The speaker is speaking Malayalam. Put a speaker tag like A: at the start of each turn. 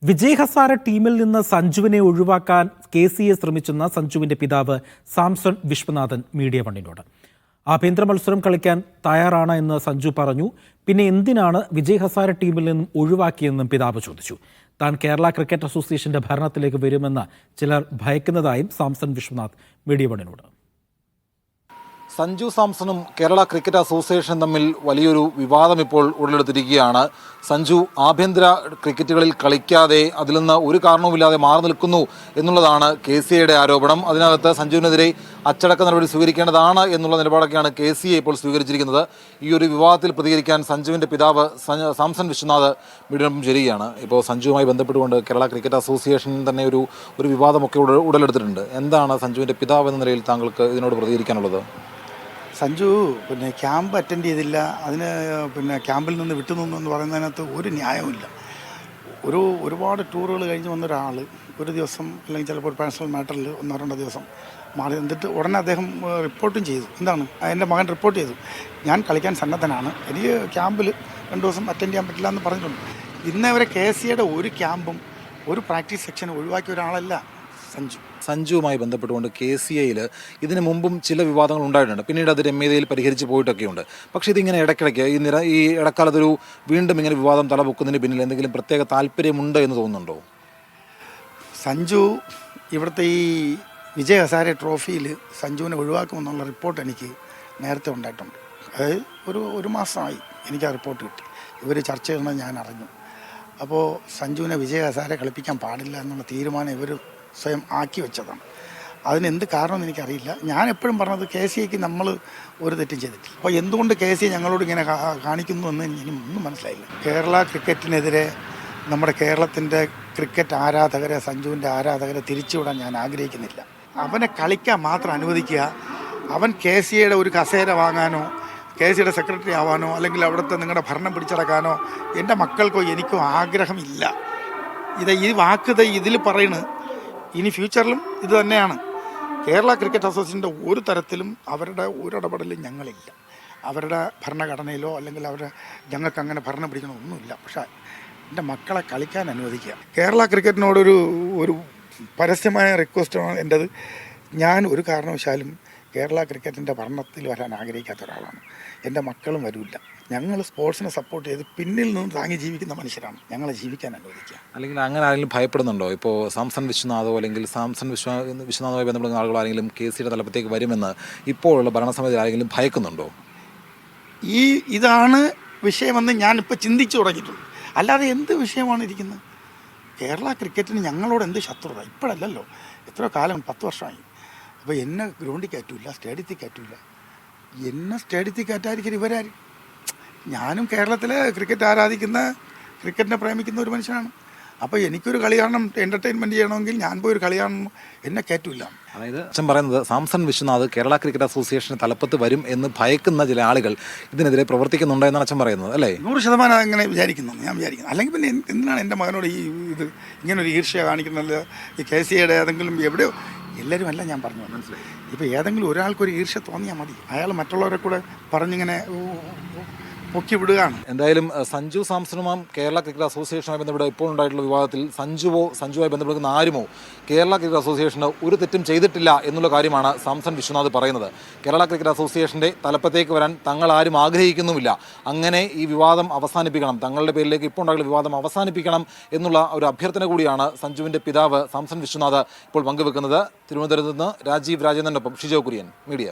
A: വിജയ് ഹസാര ടീമിൽ നിന്ന് സഞ്ജുവിനെ ഒഴിവാക്കാൻ KCA ശ്രമിച്ചെന്ന സഞ്ജുവിന്റെ പിതാവ് സാംസൺ വിശ്വനാഥൻ മീഡിയ വണ്ണിനോട്. ആഭ്യന്തര മത്സരം കളിക്കാൻ തയ്യാറാണ് എന്ന് സഞ്ജു പറഞ്ഞു. പിന്നെ എന്തിനാണ് വിജയ് ഹസാര ടീമിൽ നിന്നും ഒഴിവാക്കിയെന്നും പിതാവ് ചോദിച്ചു. താൻ കേരള ക്രിക്കറ്റ് അസോസിയേഷന്റെ ഭരണത്തിലേക്ക് വരുമെന്ന് ചിലർ ഭയക്കുന്നതായും സാംസൺ വിശ്വനാഥ് മീഡിയ വണ്ണിനോട്.
B: സഞ്ജു സാംസണും കേരള ക്രിക്കറ്റ് അസോസിയേഷനും തമ്മിൽ വലിയൊരു വിവാദം ഇപ്പോൾ ഉടലെടുത്തിരിക്കുകയാണ്. സഞ്ജു ആഭ്യന്തര ക്രിക്കറ്റുകളിൽ കളിക്കാതെ അതിൽ നിന്ന് ഒരു കാരണവുമില്ലാതെ മാറി നിൽക്കുന്നു എന്നുള്ളതാണ് KCAയുടെ ആരോപണം. അതിനകത്ത് സഞ്ജുവിനെതിരെ അച്ചടക്ക നടപടി സ്വീകരിക്കേണ്ടതാണ് എന്നുള്ള നിലപാടൊക്കെയാണ് KCA ഇപ്പോൾ സ്വീകരിച്ചിരിക്കുന്നത്. ഈ ഒരു വിവാദത്തിൽ പ്രതികരിക്കാൻ സഞ്ജുവിൻ്റെ പിതാവ് സാംസൺ വിശ്വനാഥ് മീഡിയം ചേരുകയാണ്. ഇപ്പോൾ സഞ്ജുവുമായി ബന്ധപ്പെട്ടുകൊണ്ട് കേരള ക്രിക്കറ്റ് അസോസിയേഷൻ തന്നെ ഒരു വിവാദമൊക്കെ ഉടലെടുത്തിട്ടുണ്ട്. എന്താണ് സഞ്ജുവിൻ്റെ പിതാവ് എന്ന നിലയിൽ താങ്കൾക്ക് ഇതിനോട് പ്രതികരിക്കാനുള്ളത്?
C: സഞ്ജു ക്യാമ്പ് അറ്റൻഡ് ചെയ്തില്ല, അതിന് ക്യാമ്പിൽ നിന്ന് വിട്ടുനിന്നു എന്ന് പറയുന്നതിനകത്ത് ഒരു ന്യായവുമില്ല. ഒരുപാട് ടൂറുകൾ കഴിഞ്ഞ് വന്ന ഒരാൾ ഒരു ദിവസം അല്ലെങ്കിൽ ചിലപ്പോൾ ഒരു പേഴ്സണൽ മാറ്ററിൽ 1-2 ദിവസം മാറി നിന്നിട്ട് ഉടനെ അദ്ദേഹം റിപ്പോർട്ടും ചെയ്തു. എന്താണ് എൻ്റെ മകൻ റിപ്പോർട്ട് ചെയ്തു, ഞാൻ കളിക്കാൻ സന്നദ്ധനാണ്, എനിക്ക് ക്യാമ്പിൽ 2 ദിവസം അറ്റൻഡ് ചെയ്യാൻ പറ്റില്ല എന്ന് പറഞ്ഞിട്ടുണ്ട്. ഇന്നേ വരെ KCAയുടെ ഒരു ക്യാമ്പും ഒരു പ്രാക്ടീസ് സെക്ഷനും ഒഴിവാക്കിയ ഒരാളല്ല
B: സഞ്ജുവുമായി ബന്ധപ്പെട്ടുകൊണ്ട് KCAയിൽ ഇതിനു മുമ്പും ചില വിവാദങ്ങൾ ഉണ്ടായിട്ടുണ്ട്. പിന്നീട് അത് രമ്യതയിൽ പരിഹരിച്ച് പോയിട്ടൊക്കെയുണ്ട്. പക്ഷേ ഇതിങ്ങനെ ഇടയ്ക്കിടയ്ക്ക് ഈ ഇടക്കാലത്തൊരു വീണ്ടും ഇങ്ങനെ വിവാദം തലപൊക്കുന്നതിന് പിന്നിൽ എന്തെങ്കിലും പ്രത്യേക താല്പര്യമുണ്ട് എന്ന് തോന്നുന്നുണ്ടോ?
C: സഞ്ജു ഇവിടുത്തെ ഈ വിജയ് ഹസാരെ ട്രോഫിയിൽ സഞ്ജുവിനെ ഒഴിവാക്കുമെന്നുള്ള റിപ്പോർട്ട് എനിക്ക് നേരത്തെ ഉണ്ടായിട്ടുണ്ട്. അത് ഒരു മാസമായി എനിക്ക് ആ റിപ്പോർട്ട് കിട്ടി. ഇവർ ചർച്ച ചെയ്യണമെന്ന് ഞാൻ അറിഞ്ഞു. അപ്പോൾ സഞ്ജുവിനെ വിജയ് ഹസാരെ കളിപ്പിക്കാൻ പാടില്ല എന്നുള്ള തീരുമാനം ഇവർ സ്വയം ആക്കി വെച്ചതാണ്. അതിനെന്ത് കാരണമെന്ന് എനിക്കറിയില്ല. ഞാൻ എപ്പോഴും പറഞ്ഞത് KCAക്ക് നമ്മൾ ഒരു തെറ്റും ചെയ്തിട്ടില്ല. അപ്പോൾ എന്തുകൊണ്ട് KCA ഞങ്ങളോട് ഇങ്ങനെ കാണിക്കുന്നു എന്ന് എനിക്ക് ഒന്നും മനസ്സിലായില്ല. കേരള ക്രിക്കറ്റിനെതിരെ നമ്മുടെ കേരളത്തിൻ്റെ ക്രിക്കറ്റ് ആരാധകരെ, സഞ്ജുവിൻ്റെ ആരാധകരെ തിരിച്ചുവിടാൻ ഞാൻ ആഗ്രഹിക്കുന്നില്ല. അവനെ കളിക്കാൻ മാത്രം അനുവദിക്കുക. അവൻ KCAയുടെ ഒരു കസേര വാങ്ങാനോ KCAയുടെ സെക്രട്ടറി ആവാനോ അല്ലെങ്കിൽ അവിടുത്തെ നിങ്ങളുടെ ഭരണം പിടിച്ചടക്കാനോ എൻ്റെ മക്കൾക്കോ എനിക്കോ ആഗ്രഹമില്ല. ഈ വാക്ക് ഇതിൽ പറയുന്നത് ഇനി ഫ്യൂച്ചറിലും ഇത് തന്നെയാണ്. കേരള ക്രിക്കറ്റ് അസോസിയേഷൻ്റെ ഒരു തരത്തിലും അവരുടെ ഒരിടപെടലും ഞങ്ങളില്ല. അവരുടെ ഭരണഘടനയിലോ അല്ലെങ്കിൽ ഞങ്ങൾക്ക് അങ്ങനെ ഭരണം പിടിക്കണമൊന്നുമില്ല. പക്ഷേ എൻ്റെ മക്കളെ കളിക്കാൻ അനുവദിക്കുക. കേരള ക്രിക്കറ്റിനോടൊരു പരസ്യമായ റിക്വസ്റ്റാണ് എൻ്റേത്. ഞാൻ ഒരു കാരണവശാലും കേരള ക്രിക്കറ്റിൻ്റെ ഭരണത്തിൽ വരാൻ ആഗ്രഹിക്കാത്ത ഒരാളാണ്. എൻ്റെ മക്കളും വരില്ല. ഞങ്ങൾ സ്പോർട്സിനെ സപ്പോർട്ട് ചെയ്ത് പിന്നിൽ നിന്ന് താങ്ങി ജീവിക്കുന്ന മനുഷ്യരാണ്. ഞങ്ങളെ ജീവിക്കാൻ അനുവദിക്കുക.
B: അല്ലെങ്കിൽ അങ്ങനെ ആരെങ്കിലും ഭയപ്പെടുന്നുണ്ടോ? ഇപ്പോൾ സാംസൺ വിശ്വനാഥോ അല്ലെങ്കിൽ സാംസൺ വിശ്വനാഥുമായി ബന്ധപ്പെടുന്ന ആളുകൾ ആരെങ്കിലും KCAയുടെ തലപ്പത്തേക്ക് വരുമെന്ന് ഇപ്പോഴുള്ള ഭരണസമിതി ആരെങ്കിലും ഭയക്കുന്നുണ്ടോ?
C: ഇതാണ് വിഷയമെന്ന് ഞാനിപ്പോൾ ചിന്തിച്ചു തുടങ്ങിയിട്ടുണ്ട്. അല്ലാതെ എന്ത് വിഷയമാണ് ഇരിക്കുന്നത്? കേരള ക്രിക്കറ്റിന് ഞങ്ങളോട് എന്ത് ശത്രുത? ഇപ്പോഴല്ലല്ലോ, എത്രയോ കാലം, 10 വർഷമായി. അപ്പോൾ എന്നെ ഗ്രൗണ്ടിൽ കയറ്റില്ല, സ്റ്റേഡിയത്തിൽ കയറ്റില്ല. എന്നെ സ്റ്റേഡിയത്തിൽ കയറ്റാതിരിക്കും ഇവരാരും. ഞാനും കേരളത്തിലെ ക്രിക്കറ്റ് ആരാധിക്കുന്ന, ക്രിക്കറ്റിനെ പ്രേമിക്കുന്ന ഒരു മനുഷ്യനാണ്. അപ്പോൾ എനിക്കൊരു കളി കാണണം, എൻ്റർടൈൻമെൻറ്റ് ചെയ്യണമെങ്കിൽ ഞാൻ പോയി ഒരു കളി കാണണം, എന്നെ കയറ്റില്ല.
B: അതായത് അച്ഛൻ പറയുന്നത് സാംസൺ വിശ്വനാഥ് കേരള ക്രിക്കറ്റ് അസോസിയേഷന് തലപ്പത്ത് വരും എന്ന് ഭയക്കുന്ന ചില ആളുകൾ ഇതിനെതിരെ പ്രവർത്തിക്കുന്നുണ്ടോ എന്നാണ് അച്ഛൻ പറയുന്നത്, അല്ലേ?
C: 100% അങ്ങനെ വിചാരിക്കുന്നു, ഞാൻ വിചാരിക്കുന്നു. അല്ലെങ്കിൽ പിന്നെ എന്തിനാണ് എൻ്റെ മകനോട് ഇങ്ങനൊരു ഈർഷ്യ കാണിക്കുന്നത്? ഈ KCAയുടെ ഏതെങ്കിലും എവിടെയോ എല്ലാവരും അല്ല ഞാൻ പറഞ്ഞു, മനസ്സിലായി. ഇപ്പോൾ ഏതെങ്കിലും ഒരാൾക്കൊരു ഈർഷ്യ തോന്നിയാൽ മതി, അയാൾ മറ്റുള്ളവരെ കൂടെ പറഞ്ഞിങ്ങനെ പൊക്കി വിടുകയാണ്.
B: എന്തായാലും സഞ്ജു സാംസണുമായും കേരള ക്രിക്കറ്റ് അസോസിയേഷനുമായി ബന്ധപ്പെട്ട് ഇപ്പോൾ ഉണ്ടായിട്ടുള്ള വിവാദത്തിൽ സഞ്ജുവുമായി ബന്ധപ്പെടുന്ന ആരുമോ കേരള ക്രിക്കറ്റ് അസോസിയേഷന് ഒരു തെറ്റും ചെയ്തിട്ടില്ല എന്നുള്ള കാര്യമാണ് സാംസൺ വിശ്വനാഥ് പറയുന്നത്. കേരള ക്രിക്കറ്റ് അസോസിയേഷൻ്റെ തലപ്പത്തേക്ക് വരാൻ തങ്ങൾ ആരും ആഗ്രഹിക്കുന്നുമില്ല. അങ്ങനെ ഈ വിവാദം അവസാനിപ്പിക്കണം, തങ്ങളുടെ പേരിലേക്ക് ഇപ്പോൾ ഉണ്ടായിട്ടുള്ള വിവാദം അവസാനിപ്പിക്കണം എന്നുള്ള ഒരു അഭ്യർത്ഥന കൂടിയാണ് സഞ്ജുവിൻ്റെ പിതാവ് സാംസൺ വിശ്വനാഥ് ഇപ്പോൾ പങ്കുവെക്കുന്നത്. തിരുവനന്തപുരത്ത് നിന്ന് രാജീവ് രാജേന്ദ്രനൊപ്പം ഷിജോ കുര്യൻ, മീഡിയ.